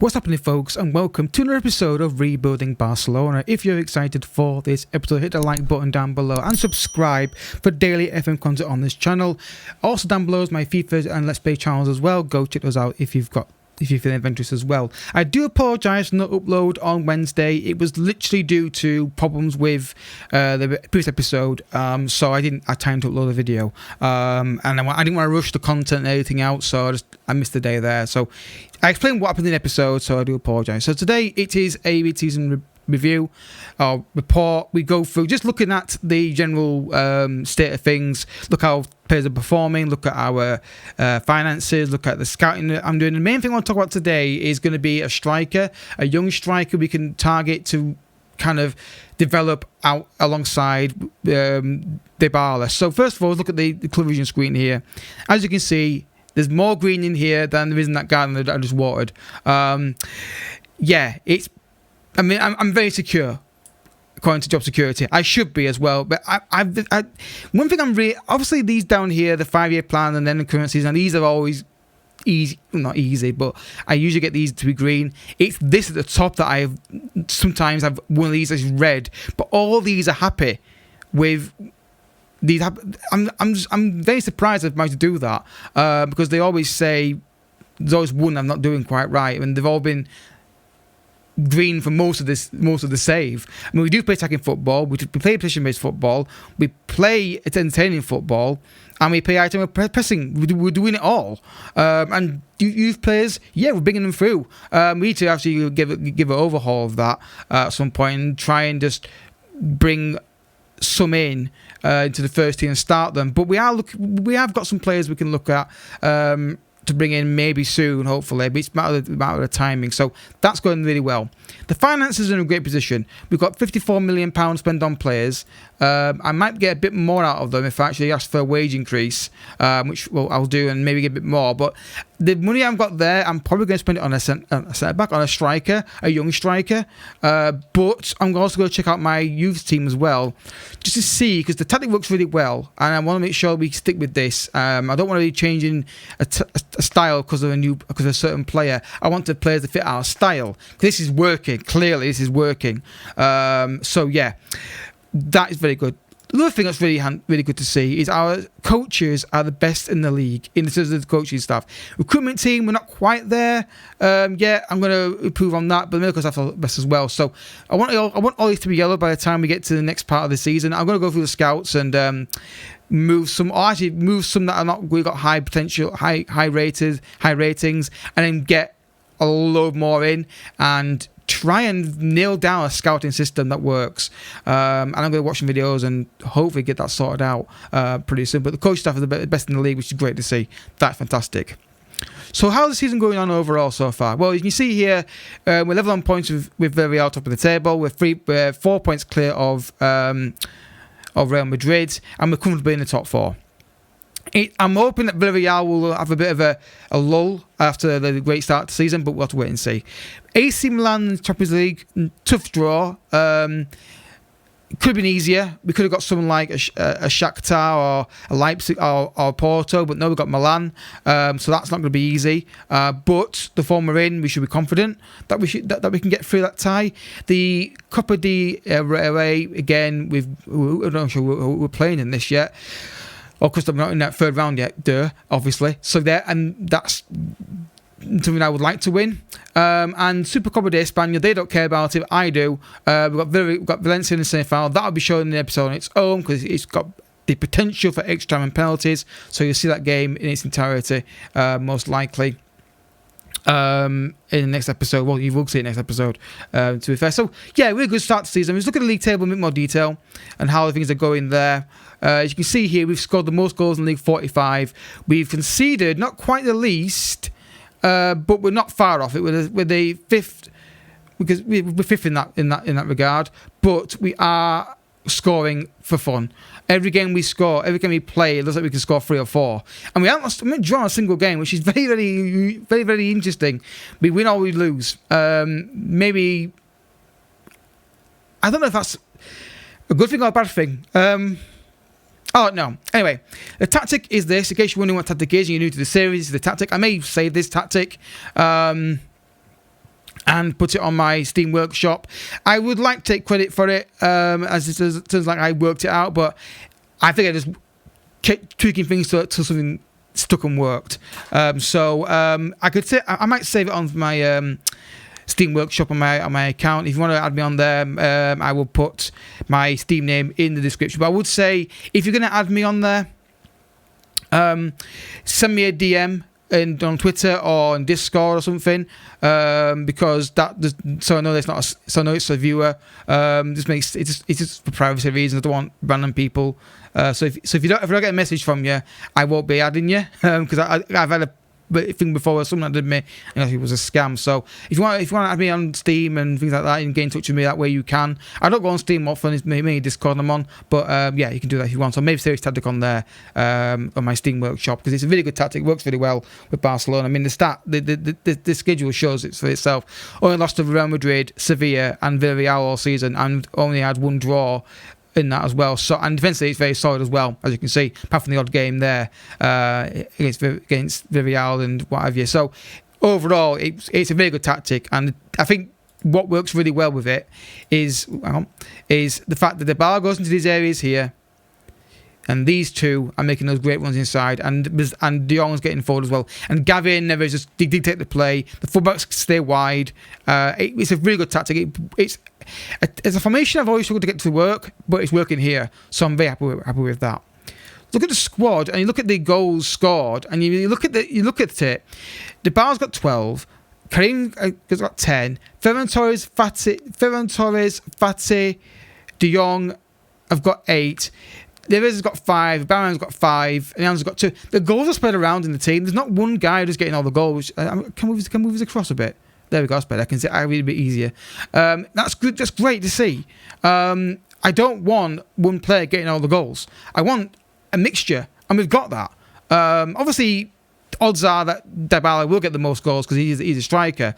What's happening, folks, and welcome to another episode of Rebuilding Barcelona. If you're excited for this episode, hit the like button down below and subscribe for daily FM content on this channel. Also down below is my FIFA and Let's Play channels as well. Go check those out if you're feeling adventurous as well. I do apologise for not upload on Wednesday. It was literally due to problems with the previous episode, so I didn't have time to upload the video. And I didn't want to rush the content and everything out, so I missed the day there. So I explained what happened in the episode, so I do apologise. So today it is a mid-season review or report. We go through just looking at the general state of things, look how players are performing, look at our finances, look at the scouting that I'm doing. The main thing I want to talk about today is going to be a striker, a young striker we can target to kind of develop out alongside Dybala. So first of all, look at the television screen here. As you can see, there's more green in here than there is in that garden that I just watered. Yeah, I'm very secure, according to job security. I should be as well. But one thing I'm really... Obviously, these down here, the 5-year plan and then the current season, these are always easy. Not easy, but I usually get these to be green. It's this at the top that sometimes have one of these is red. But all these are happy with... I'm very surprised I've managed to do that because they always say there's always one I'm not doing quite right, and they've all been green for most of the save. I mean, we do play attacking football, we play position-based football, we play entertaining football, and we play item pressing. We're doing it all. And youth players, yeah, we're bringing them through. We need to actually give an overhaul of that at some point and try and just bring some in into the first team and start them. But we have got some players we can look at to bring in maybe soon, hopefully, but it's a matter of the timing. So that's going really well. The finances are in a great position. We've got £54 million spent on players. I might get a bit more out of them if I actually ask for a wage increase, which I'll do, and maybe get a bit more. But the money I've got there, I'm probably going to spend it on a centre back, on a striker, a young striker. But I'm also going to check out my youth team as well, just to see, because the tactic works really well, and I want to make sure we stick with this. I don't want to be changing a style because of a certain player. I want the players to fit our style. This is working. Clearly, this is working. So yeah, that is very good. Another thing that's really good to see is our coaches are the best in the league in terms of the coaching staff. Recruitment team, we're not quite there. Yeah, I'm going to improve on that, but the medical staff are the best as well. So I want all these to be yellow by the time we get to the next part of the season. I'm going to go through the scouts and move some that are not. We've got high potential, high ratings, and then get a load more in and try and nail down a scouting system that works. And I'm going to watch some videos and hopefully get that sorted out pretty soon. But the coach staff are the best in the league, which is great to see. That's fantastic. So how's the season going on overall so far? Well, you can see here, we're level on points with Villarreal top of the table. We're 4 points clear of Real Madrid, and we're comfortably in the top 4. I'm hoping that Villarreal will have a bit of a lull after the great start to the season, but we'll have to wait and see. AC Milan Champions League, tough draw. Could have been easier. We could have got someone like a Shakhtar or a Leipzig or Porto, but no, we've got Milan. So that's not going to be easy. But the form we're in, we should be confident that we can get through that tie. The Copa del Rey, again, I'm not sure we're playing in this yet. Of course, I'm not in that third round yet, obviously. So that's something I would like to win. And Supercopa de España, they don't care about it. I do. We've got Valencia in the semi-final. That'll be shown in the episode on its own because it's got the potential for extra time and penalties. So you'll see that game in its entirety, most likely. In the next episode. Well, you will see it next episode, to be fair. So, yeah, really good start to the season. Let's look at the league table in a bit more detail and how things are going there. As you can see here, we've scored the most goals in the league, 45. We've conceded not quite the least, but we're not far off it. We're the fifth, because we're fifth in that regard. But we are scoring for fun. Every game we score, every game we play, it looks like we can score 3 or 4. And we haven't drawn a single game, which is very, very, very, very interesting. We win or we lose. Maybe, I don't know if that's a good thing or a bad thing. Oh, no. Anyway, the tactic is this. In case you're wondering what tactic is and you're new to the series, the tactic. I may say this tactic. and put it on my Steam Workshop. I would like to take credit for it, as it turns like I worked it out, but I think I just kept tweaking things till something stuck and worked. So I could say I might save it on my Steam Workshop on my account. If you want to add me on there, I will put my Steam name in the description. But I would say, if you're going to add me on there, send me a DM on Twitter or on Discord or something, because so I know it's not so I know it's a viewer. Just makes it's just for privacy reasons. I don't want random people. So if I don't get a message from you, I won't be adding you, because I've had a thing before where someone did me and it was a scam. So if you want to add me on Steam and things like that, you can get in touch with me that way. You can. I don't go on Steam often. It's mainly Discord I'm on, but yeah, you can do that if you want. So maybe Serious Tactic on there, on my Steam Workshop, because it's a really good tactic. It works really well with Barcelona. I mean, the schedule shows it for itself. Only lost to Real Madrid, Sevilla, and Villarreal all season, and only had one draw in that as well. So, and defensively it's very solid as well, as you can see, apart from the odd game there against Villarreal and what have you. So overall it's a very good tactic, and I think what works really well with it is the fact that the ball goes into these areas here, and these two are making those great runs inside, and De Jong's getting forward as well, and Gavin never just dictate the play. The fullbacks stay wide. It's a really good tactic. It's a formation I've always struggled to get to work, but it's working here, so I'm very happy with that. Look at the squad, and you look at the goals scored, and you look at it. The bar's got 12. Karim has got 10. Ferran Torres, Fati, De Jong have got 8. Neves has got 5, Barron's got 5, and Jan's got 2. The goals are spread around in the team. There's not one guy who's getting all the goals. Can move this across a bit. There we go, that's better. I can see it a little bit easier. That's good. That's great to see. I don't want one player getting all the goals. I want a mixture, and we've got that. Obviously, odds are that Dybala will get the most goals because he's a striker.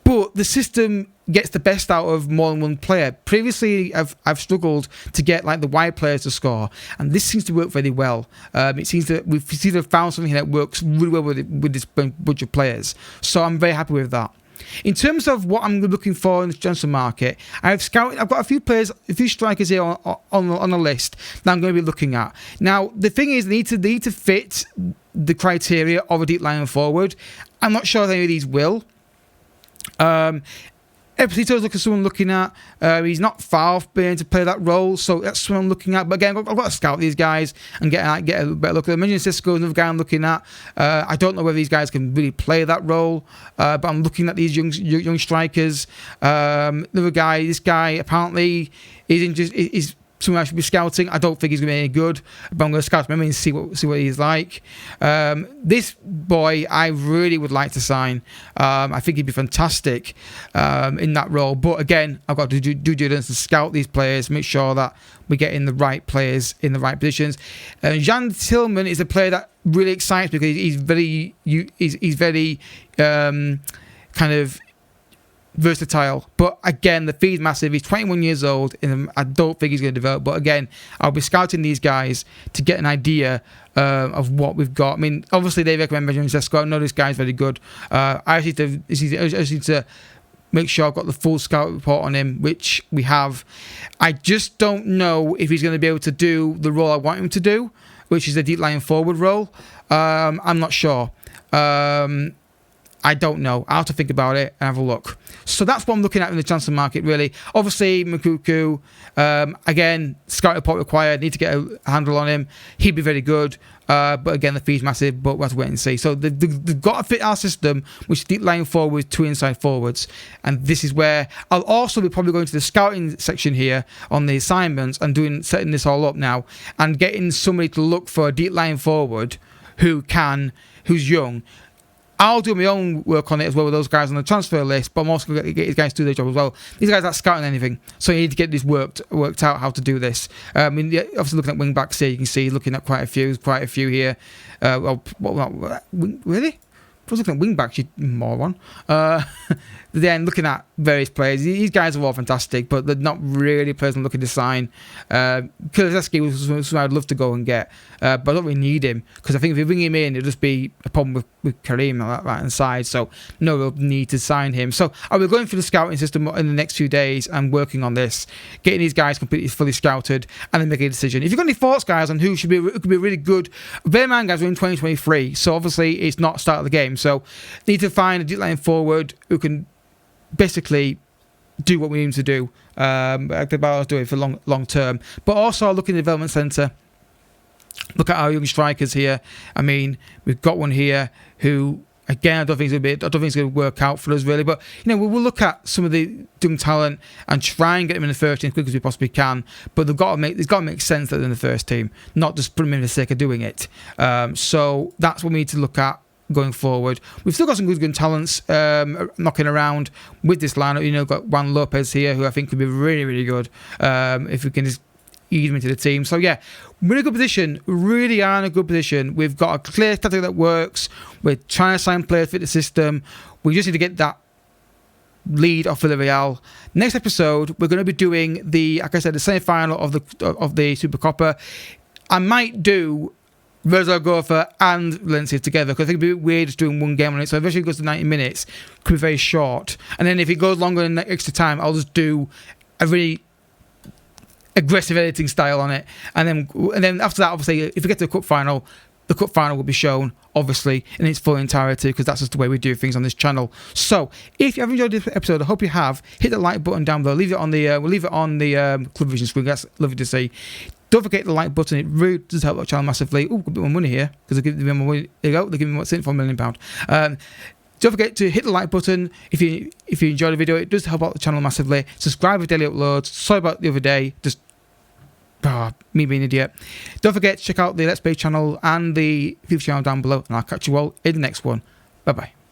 But the system gets the best out of more than one player. Previously, I've struggled to get like the wide players to score, and this seems to work very well. It seems that we've found something that works really well with this bunch of players. So I'm very happy with that. In terms of what I'm looking for in the transfer market, I've got a few players, a few strikers here on the list that I'm going to be looking at. Now, the thing is, they need to fit the criteria of a deep line forward. I'm not sure if any of these will. Epiceto's looking someone looking at. He's not far off being to play that role, so that's someone I'm looking at. But again, I've got to scout these guys and get a better look at them. I mentioned Cisco, another guy I'm looking at. I don't know whether these guys can really play that role, but I'm looking at these young strikers. Another guy, this guy apparently is someone I should be scouting. I don't think he's going to be any good, but I'm going to scout him and see what he's like. This boy, I really would like to sign. I think he'd be fantastic in that role. But again, I've got to do due diligence to scout these players, make sure that we're getting the right players in the right positions. Jan Tillman is a player that really excites me because he's very kind of versatile, but again, the fee's massive. He's 21 years old, and I don't think he's going to develop. But again, I'll be scouting these guys to get an idea of what we've got. I mean, obviously they recommend Benjamin Sesko. I know this guy's very good. I just need to make sure I've got the full scout report on him, which we have. I just don't know if he's going to be able to do the role I want him to do, which is a deep line forward role. I'm not sure. I don't know. I'll have to think about it and have a look. So that's what I'm looking at in the transfer market, really. Obviously, Mkuku, again, scout report required. Need to get a handle on him. He'd be very good. But again, the fee's massive, but we'll have to wait and see. So they've got to fit our system, which is deep line forward with 2 inside forwards. And this is where I'll also be probably going to the scouting section here on the assignments and setting this all up now and getting somebody to look for a deep line forward who's young. I'll do my own work on it as well with those guys on the transfer list, but I'm also going to get these guys to do their job as well. These guys aren't scouting anything, so you need to get this worked out how to do this. I mean, obviously looking at wing backs here, you can see looking at quite a few here. Really? I was looking at wing backs, you moron. Then looking at various players. These guys are all fantastic, but they're not really players I'm looking to sign. Kulusevski was someone I'd love to go and get, but I don't really need him, because I think if we bring him in, it'll just be a problem with Karim on that right-hand side, so no real need to sign him. So I will be going through the scouting system in the next few days and working on this, getting these guys completely fully scouted, and then making a decision. If you've got any thoughts, guys, on who could be really good, bear in mind, guys, we're in 2023, so obviously it's not start of the game, so need to find a deep line forward who can basically do what we need him to do. Barra's doing for long term, but also look in the development centre. Look at our young strikers here. I mean, we've got one here who, again, I don't think it's going to work out for us really. But we'll look at some of the young talent and try and get them in the first team as quick as we possibly can. But it's got to make sense that they're in the first team, not just put them in for the sake of doing it. So that's what we need to look at going forward. We've still got some good talents knocking around with this lineup. We've got Juan Lopez here, who I think could be really, really good if we can just ease him into the team. So yeah, we're in a good position. Really are in a good position. We've got a clear tactic that works. We're trying to sign players fit the system. We just need to get that lead off Villarreal. Next episode, we're going to be doing like I said, the semi-final of the Super Copa. I might do Zaragoza and Valencia together, because I think it'd be weird just doing one game on it. So eventually it goes to 90 minutes, could be very short. And then if it goes longer than extra time, I'll just do a really aggressive editing style on it. And then after that, obviously, if we get to the cup final will be shown, obviously, in its full entirety, because that's just the way we do things on this channel. So if you have enjoyed this episode, I hope you have. Hit the like button down below. We'll leave it on the Club Vision screen. That's lovely to see. Don't forget the like button. It really does help the channel massively. Oh, a bit more money here, because they're giving me more money. There you go. They're giving me what's in for £1 million. Don't forget to hit the like button if you enjoyed the video. It does help out the channel massively. Subscribe for daily uploads. Sorry about the other day. Just me being an idiot. Don't forget to check out the Let's Play channel and the FIFA channel down below. And I'll catch you all in the next one. Bye bye.